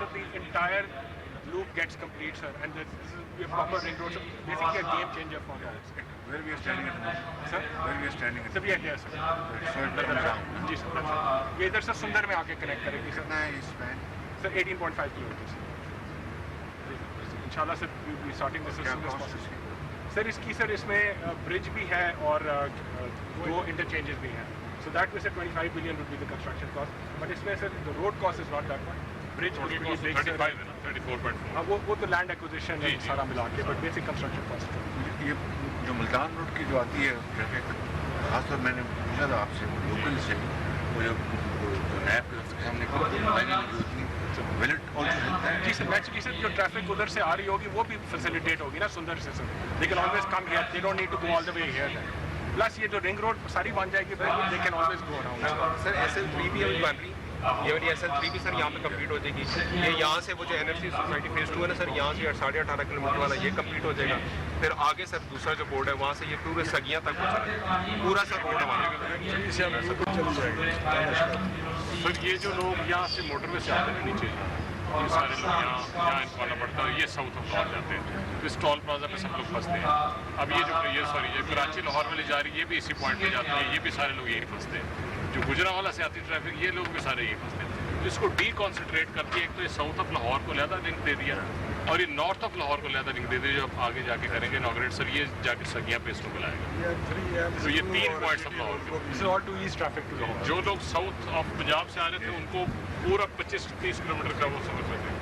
so the entire loop gets complete, sir, and this is a proper ring road, so basically a game changer for us. Where we are standing at the moment? Sir, Where we are standing at sir, the we are here, sir. So it comes down. جی سر, یہ ادھر سے سندر میں آ کے connect کرے گی سر. کتنا ہے اس اسپین؟ سر 18.5 کلومیٹر. انشاءاللہ sir we will be starting this as soon as possible. Sir اس کی سر اس میں برج بھی ہے اور 2 انٹرچینجز بھی ہیں. So that way sir 25 billion would be the construction cost, but اس میں sir the road cost is not that much. Bridge was pretty big, 35 ہے نا, 34.4. وہ تو لینڈ ایکوزیشن ہے سارا ملا کے, بٹ بیسک کنسٹرکشن کاسٹ. یہ جو ملتان روڈ کی جو آتی ہے ٹریفک, خاص طور میں نے پوچھا تھا آپ سے لوکل سے, وہ جو نیب کے سامنے جی سر, نیچرلی سر جو ٹریفک ادھر سے آ رہی ہوگی وہ بھی فیسیلیٹیٹ ہوگی نا سندر سے sir. They can always come here, they don't need to go all the way here. Plus یہ جو رنگ روڈ ساری بن جائے گی, they can always go around. Sir SL3 بھی ابھی بن رہی, یہ والی SL3 بھی سر یہاں پہ کمپلیٹ ہو جائے گی. یہ یہاں سے وہ جو NFC سوسائٹی فیز 2 ہے نا سر, یہاں سے 18.5 کلومیٹر والا یہ کمپلیٹ ہو جائے گا. پھر آگے سر دوسرا جو بورڈ ہے وہاں سے یہ پورے سگیاں تک پورا سر روڈ ہمارا. سر یہ جو لوگ یہاں سے موٹر وے سے آتے ہیں نیچے, یہ سارے لوگ یہاں ان کو آنا پڑتا ہے, یہ ساؤتھ آف لاہور جاتے ہیں, تو اس ٹول پلازا پہ سب لوگ پھنستے ہیں. اب یہ کراچی لاہور والی جا رہی ہے, یہ بھی اسی پوائنٹ پہ جاتی ہے, یہ بھی سارے لوگ یہیں پھنستے ہیں. جو گجرانوالہ سے آتی ٹریفک, یہ لوگ بھی سارے یہیں پھنستے ہیں. اس کو ڈی کانسنٹریٹ کر کے ایک تو یہ ساؤتھ آف لاہور کو لہٰذا لنک دے دیا, اور یہ نارتھ آف لاہور کو لہٰذا لنک دے دیا, جو آپ آگے جا کے کریں گے انوگریٹ سر, یہ جا کے سگیاں پہ اس کو ملائے گا. تو یہ 3 پوائنٹس آف لاہور کے. جو لوگ ساؤتھ آف پنجاب سے آ رہے تھے ان کو پورا 25-30 کلومیٹر کا وہ سفر کرتے ہیں.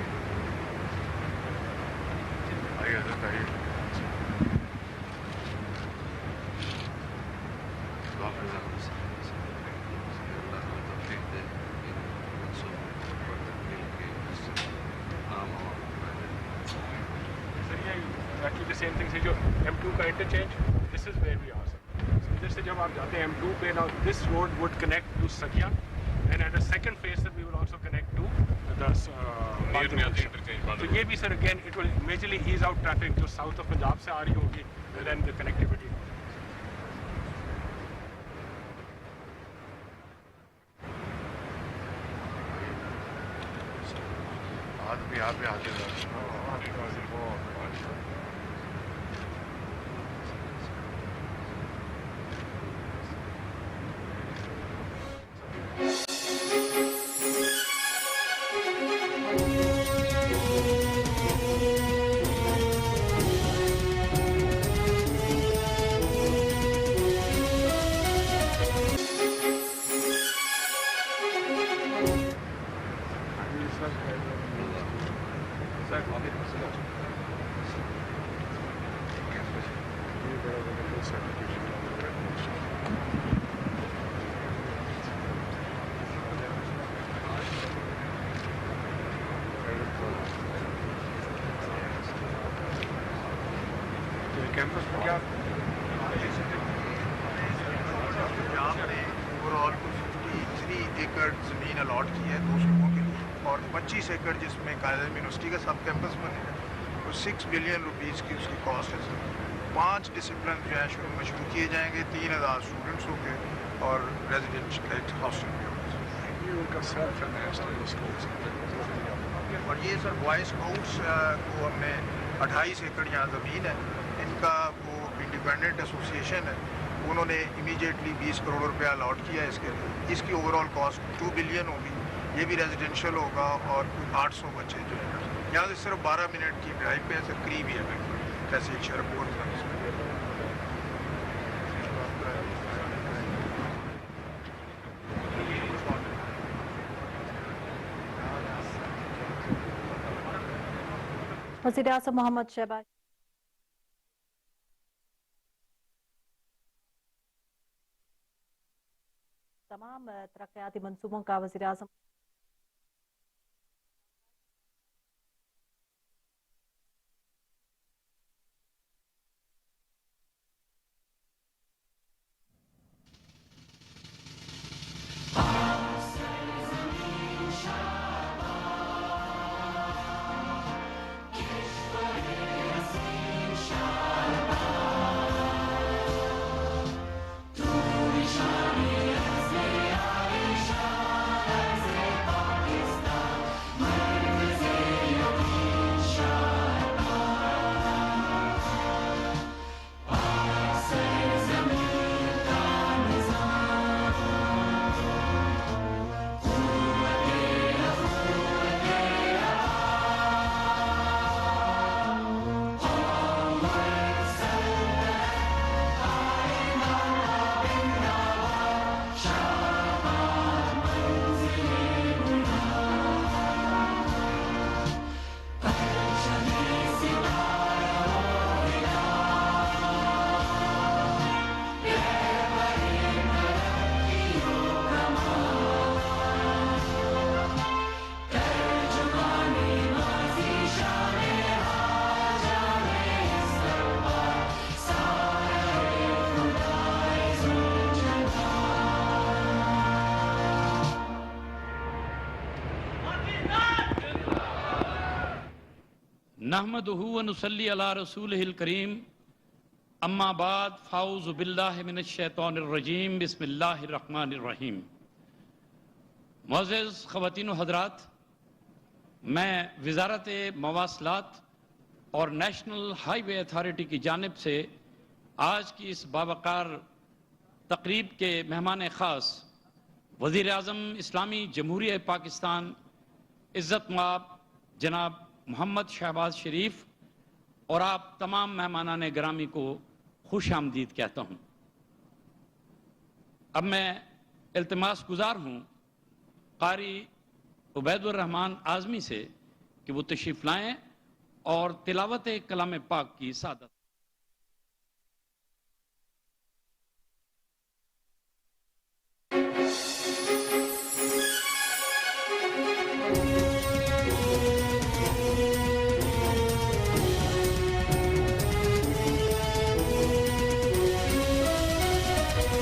سیم تھنگ سے جو M2 کا interchange, this is where we are sir. ادھر سے جب آپ جاتے ہیں M2 پہ, نا this road would connect to سکیا, and at the second phase sir we will also connect to تو یہ بھی sir again it will majorly ease out traffic جو ساؤتھ آف پنجاب سے آ رہی ہوگی, دین دا کنیکٹیوٹی. زمین الاٹ کی ہے 2 صوبوں کے لیے, اور 25 ایکڑ جس میں قائد یونیورسٹی کا سب کیمپس بنے گا, اور 6 بلین روپیز کی اس کی کاسٹ ہے سر. 5 ڈسپلن جو ہیں شروع کیے جائیں گے, 3000 اسٹوڈنٹس ہوں گے, اور ریزیڈینشل ہاسٹل بھی ہوگا. اور یہ سر بوائے اسکاؤٹس کو ہم نے 28 ایکڑ یہاں زمین ہے, ان کا وہ انڈیپینڈنٹ ایسوسیشن ہے, انہوں نے امیجیٹلی 20 کروڑ روپیہ الاٹ کیا ہے اس کے لیے. اس کی اوور آل کاسٹ 2 بلین ہوگی. یہ بھی ریزیڈینشیل ہوگا, اور 800 بچے جو ہیں یہاں سے صرف 12 منٹ کی ڈرائیو پہ ہے سر, قریب ہی ہے بالکل, جیسے ایک شرقپور تھا. وزیراعظم محمد شہباز تمام ترقیاتی منصوبوں کا وزیراعظم نحمدہ ونصلی علی رسولہ الکریم اما بعد فاعوذ باللہ من الشیطان الرجیم بسم اللہ الرحمن الرحیم۔ معزز خواتین و حضرات، میں وزارت مواصلات اور نیشنل ہائی وے اتھارٹی کی جانب سے آج کی اس باوقار تقریب کے مہمان خاص وزیر اعظم اسلامی جمہوریہ پاکستان عزت مآب جناب محمد شہباز شریف اور آپ تمام مہمانان گرامی کو خوش آمدید کہتا ہوں۔ اب میں التماس گزار ہوں قاری عبید الرحمن اعظمی سے کہ وہ تشریف لائیں اور تلاوت کلام پاک کی سعادت